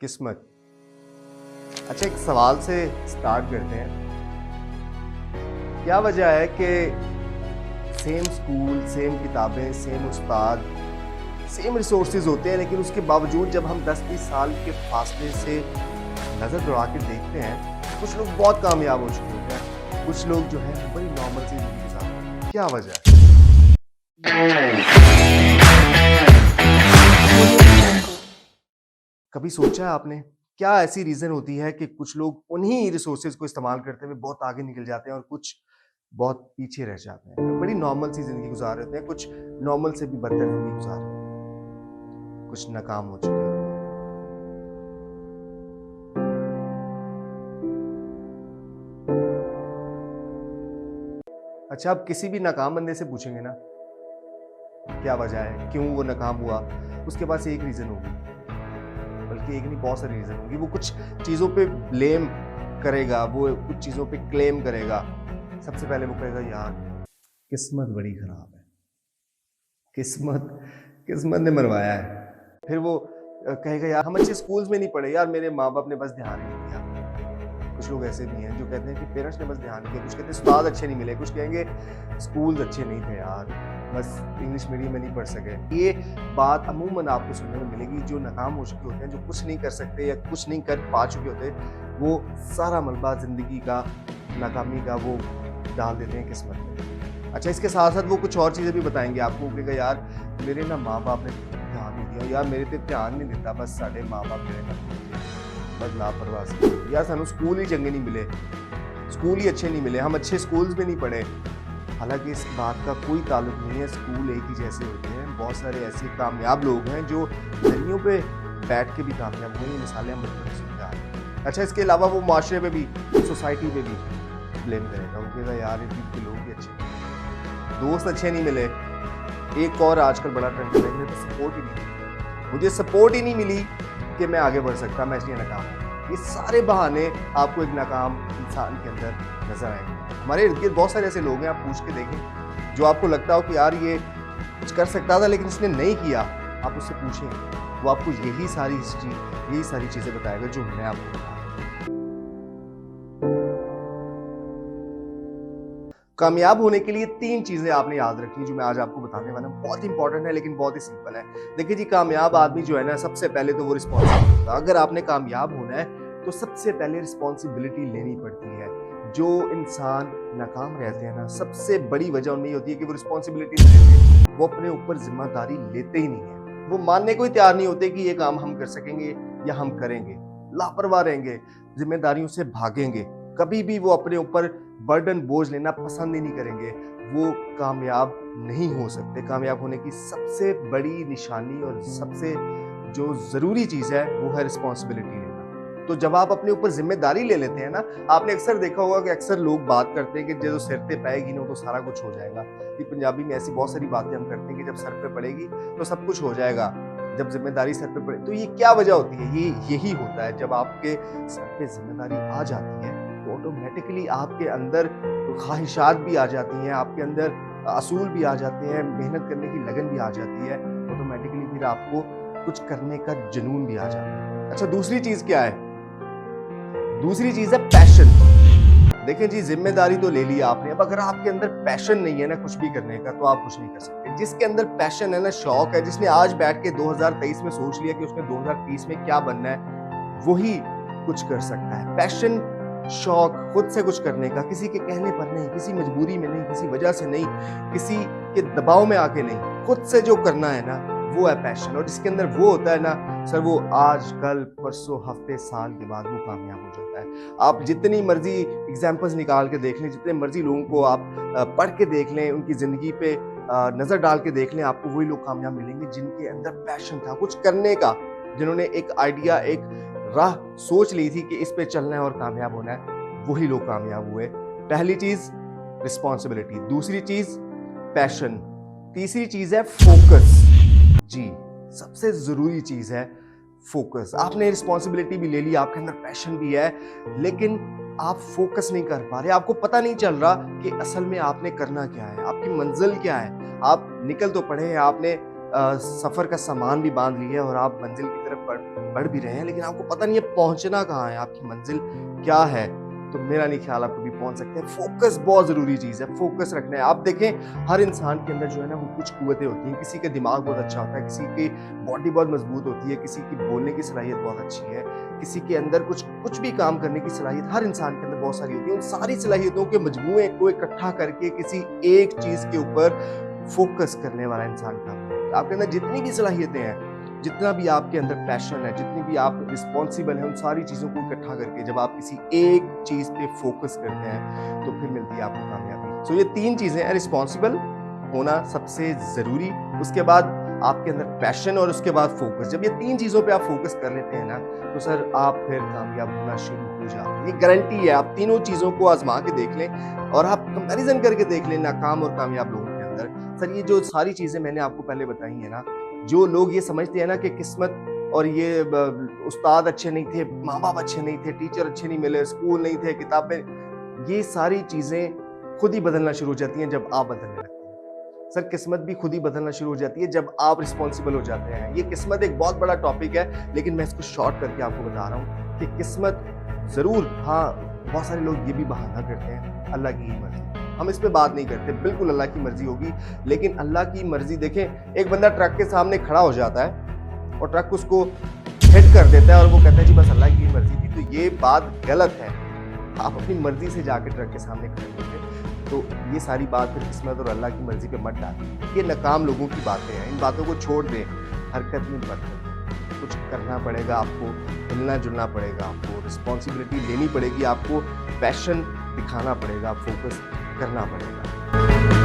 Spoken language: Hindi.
किस्मत। अच्छा, एक सवाल से स्टार्ट करते हैं। क्या वजह है कि सेम स्कूल, सेम किताबें, सेम उस्ताद, सेम रिसोर्सेज होते हैं, लेकिन उसके बावजूद जब हम 10-20 साल के फासले से नज़र दौड़ा के देखते हैं, कुछ लोग बहुत कामयाब हो चुके होते हैं, कुछ लोग जो है बड़ी नॉर्मल सी जिंदगी गुजार रहे हैं। क्या वजह है? कभी सोचा है आपने, क्या ऐसी रीज़न होती है कि कुछ लोग उन्हीं रिसोर्सेज़ को इस्तेमाल करते हुए बहुत आगे निकल जाते हैं और कुछ बहुत पीछे रह जाते हैं? बड़ी नॉर्मल सी ज़िंदगी गुज़ार रहे होते हैं, कुछ नॉर्मल से भी बदतर ज़िंदगी गुज़ार रहे होते हैं, कुछ नाकाम हो चुके होते हैं। अच्छा, आप किसी भी नाकाम बंदे से पूछेंगे ना, क्या वजह है, क्यों वो नाकाम हुआ, उसके पास एक रीज़न होगी, बल्कि एक नहीं बहुत सारी रीज़न होगी। वो कुछ चीज़ों पे ब्लेम करेगा, वो कुछ चीज़ों पे क्लेम करेगा। सबसे पहले वो कहेगा, यार किस्मत बड़ी खराब है, किस्मत किस्मत ने मरवाया है। फिर वो कहेगा, यार हम अच्छे स्कूल्स में नहीं पढ़े, यार मेरे माँ बाप ने बस ध्यान नहीं दिया। कुछ लोग ऐसे भी हैं जो कहते हैं कि पेरेंट्स ने बस ध्यान नहीं दिया। कुछ कहते हैं उस्ताद अच्छे नहीं मिले, कुछ कहेंगे स्कूल्स अच्छे नहीं थे यार, बस इंग्लिश मीडियम में नहीं पढ़ सके। ये बात अमूमन आपको सुनने में मिलेगी। जो नाकाम हो चुके होते हैं, जो कुछ नहीं कर सकते या कुछ नहीं कर पा चुके होते, वो सारा मलबा ज़िंदगी का, नाकामी का वो डाल देते हैं किस्मत में। अच्छा, इसके साथ साथ वो कुछ और चीज़ें भी बताएंगे आपको कि यार मेरे ना माँ बाप ने ध्यान नहीं दिया, यार मेरे पे ध्यान नहीं देता, बस साढ़े माँ बाप मेरे ना बस लापरवाह से, यार सानू स्कूल ही चंगे नहीं मिले, स्कूल ही अच्छे नहीं मिले, हम अच्छे स्कूल्स में नहीं पढ़े। हालांकि इस बात का कोई ताल्लुक नहीं है, स्कूल एक ही जैसे होते हैं। बहुत सारे ऐसे कामयाब लोग हैं जो दरियों पे बैठ के भी कामयाब हुए, मिसालें हम बचपन से सुनते आ रहे हैं। अच्छा, इसके अलावा वो माशरे पे भी, सोसाइटी पे भी ब्लेम करेगा, वो कहेगा यार इनके लोग भी अच्छे नहीं, दोस्त अच्छे नहीं मिले। एक और आजकल बड़ा ट्रेंड है, मुझे सपोर्ट ही नहीं मिली, मुझे सपोर्ट ही नहीं मिली कि मैं आगे बढ़ सकता, मैं इसलिए नाकाम हूँ। ये सारे बहाने आपको एक नाकाम इंसान के अंदर नजर आएंगे। हमारे इर्द गिर्द बहुत सारे ऐसे लोग हैं, आप पूछ के देखें, जो आपको लगता हो कि यार ये कुछ कर सकता था लेकिन इसने नहीं किया। आप उससे पूछें, वो आपको यही सारी हिस्ट्री, यही सारी चीजें बताएगा जो मैं आपको बता। कामयाब होने के लिए 3 चीजें आपने याद रखनी, जो मैं आज आपको बताने वाला हूँ। बहुत इंपॉर्टेंट है लेकिन बहुत ही सिंपल है। देखिए जी, कामयाब आदमी जो है ना, सबसे पहले तो वो रिस्पॉन्सिबल होता है। अगर आपने कामयाब होना है तो सबसे पहले रिस्पॉन्सिबिलिटी लेनी पड़ती है। जो इंसान नाकाम रहते हैं ना, सबसे बड़ी वजह उनमें होती है कि वो रिस्पॉन्सिबिलिटी नहीं लेते, वो अपने ऊपर जिम्मेदारी लेते ही नहीं है। वो मानने को ही तैयार नहीं होते कि ये काम हम कर सकेंगे या हम करेंगे। लापरवाह रहेंगे, जिम्मेदारियों से भागेंगे, कभी भी वो अपने ऊपर बर्डन, बोझ लेना पसंद ही नहीं करेंगे। वो कामयाब नहीं हो सकते। कामयाब होने की सबसे बड़ी निशानी और सबसे जो ज़रूरी चीज़ है वो है रिस्पॉन्सिबिलिटी लेना। तो जब आप अपने ऊपर जिम्मेदारी ले लेते हैं ना, आपने अक्सर देखा होगा कि अक्सर लोग बात करते हैं कि जो सिर पे पाएगी ना तो सारा कुछ हो जाएगा। ये पंजाबी में ऐसी बहुत सारी बातें हम करते हैं कि जब सर पे पड़ेगी तो सब कुछ हो जाएगा, जब जिम्मेदारी सर पे पड़े। तो ये क्या वजह होती है? ये यही होता है, जब आपके सर पे जिम्मेदारी आ जाती है तो ऑटोमेटिकली आपके अंदर ख्वाहिशात भी आ जाती हैं, आपके अंदर असूल भी आ जाते हैं, मेहनत करने की लगन भी आ जाती है। ऑटोमेटिकली फिर आपको कुछ करने का जुनून भी आ जाता है। अच्छा, दूसरी चीज क्या है? दूसरी चीज है पैशन। देखिए जी, जिम्मेदारी तो ले ली आपने, अब अगर आपके अंदर पैशन नहीं है ना कुछ भी करने का, तो आप कुछ नहीं कर सकते। जिसके अंदर पैशन है ना, शौक है, जिसने आज बैठ के 2023 में सोच लिया कि उसने 2030 में क्या बनना है, वही कुछ कर सकता है। पैशन, शौक, खुद से कुछ करने का, किसी के कहने पर नहीं, किसी मजबूरी में नहीं, किसी वजह से नहीं, किसी के दबाव में आके नहीं, खुद से जो करना है ना, वो है पैशन। और जिसके अंदर वो होता है ना सर, वो आज, कल, परसों, हफ्ते, साल के बाद वो कामयाब हो जाता है। आप जितनी मर्जी एग्जाम्पल्स निकाल के देख लें, जितने मर्जी लोगों को आप पढ़ के देख लें, उनकी जिंदगी पे नजर डाल के देख लें, आपको वही लोग कामयाब मिलेंगे जिनके अंदर पैशन था कुछ करने का, जिन्होंने एक आइडिया, एक राह सोच ली थी कि इस पे चलना है और कामयाब होना है। वही लोग कामयाब हुए। पहली चीज रिस्पॉन्सिबिलिटी, दूसरी चीज पैशन, तीसरी चीज है फोकस। जी, सबसे जरूरी चीज है फोकस। आपने रिस्पॉन्सिबिलिटी भी ले ली, आपके अंदर पैशन भी है, लेकिन आप फोकस नहीं कर पा रहे, आपको पता नहीं चल रहा कि असल में आपने करना क्या है, आपकी मंजिल क्या है। आप निकल तो पड़े हैं, आपने सफ़र का सामान भी बांध लिया और आप मंजिल की तरफ बढ़ भी रहे हैं, लेकिन आपको पता नहीं है पहुंचना कहाँ है, आपकी मंजिल क्या है, तो मेरा नहीं ख्याल आप कभी पहुंच सकते हैं। फोकस बहुत ज़रूरी चीज़ है, फोकस रखना है। आप देखें हर इंसान के अंदर जो है ना वो कुछ कुव्वतें होती हैं, किसी का दिमाग बहुत अच्छा होता है, किसी की बॉडी बहुत मजबूत होती है, किसी की बोलने की सलाहियत बहुत अच्छी है, किसी के अंदर कुछ भी काम करने की सलाहियत, हर इंसान के अंदर बहुत सारी होती है। उन सारी सलाहियतों के मजमूए को इकट्ठा करके किसी एक चीज़ के ऊपर फोकस करने वाला इंसान काम करता है। आपके अंदर जितनी भी सलाहियतें हैं, जितना भी आपके अंदर पैशन है, जितनी भी आप रिस्पॉन्सिबल हैं, उन सारी चीज़ों को इकट्ठा करके जब आप किसी एक चीज़ पे फोकस करते हैं तो फिर मिलती है आपको कामयाबी। सो ये 3 चीज़ें हैं, रिस्पॉन्सिबल होना सबसे ज़रूरी, उसके बाद आपके अंदर पैशन और उसके बाद फोकस। जब ये 3 चीज़ों पे आप फोकस कर लेते हैं ना तो सर आप फिर कामयाब होना शुरू हो जाते हैं। ये गारंटी है, आप तीनों चीज़ों को आजमा के देख लें और आप कंपैरिजन करके देख लें नाकाम और कामयाब लोगों के अंदर। सर ये जो सारी चीज़ें मैंने आपको पहले बताई हैं ना, जो लोग ये समझते हैं ना कि किस्मत और ये उस्ताद अच्छे नहीं थे, माँ बाप अच्छे नहीं थे, टीचर अच्छे नहीं मिले, स्कूल नहीं थे, किताबें, ये सारी चीज़ें खुद ही बदलना शुरू हो जाती हैं जब आप बदलने लगते हैं। सर किस्मत भी खुद ही बदलना शुरू हो जाती है जब आप रिस्पॉन्सिबल हो जाते हैं। ये किस्मत एक बहुत बड़ा टॉपिक है, लेकिन मैं इसको शॉर्ट करके आपको बता रहा हूँ कि किस्मत ज़रूर, हाँ बहुत सारे लोग ये भी बहाना करते हैं अल्लाह की ही मर्जी। हम इस पे बात नहीं करते, बिल्कुल अल्लाह की मर्जी होगी, लेकिन अल्लाह की मर्जी देखें, एक बंदा ट्रक के सामने खड़ा हो जाता है और ट्रक उसको हिट कर देता है और वो कहता है जी बस अल्लाह की मर्जी थी, तो ये बात गलत है। आप अपनी मर्जी से जाकर ट्रक के सामने खड़े होते, तो ये सारी बात फिर किस्मत और अल्लाह की मर्जी पे मत डालें। ये नाकाम लोगों की बातें हैं, इन बातों को छोड़ दें, हरकत में बदलें। कुछ करना पड़ेगा आपको, मिलना जुलना पड़ेगा आपको, रिस्पॉन्सिबिलिटी लेनी पड़ेगी आपको, पैशन दिखाना पड़ेगा, फोकस करना पड़ेगा।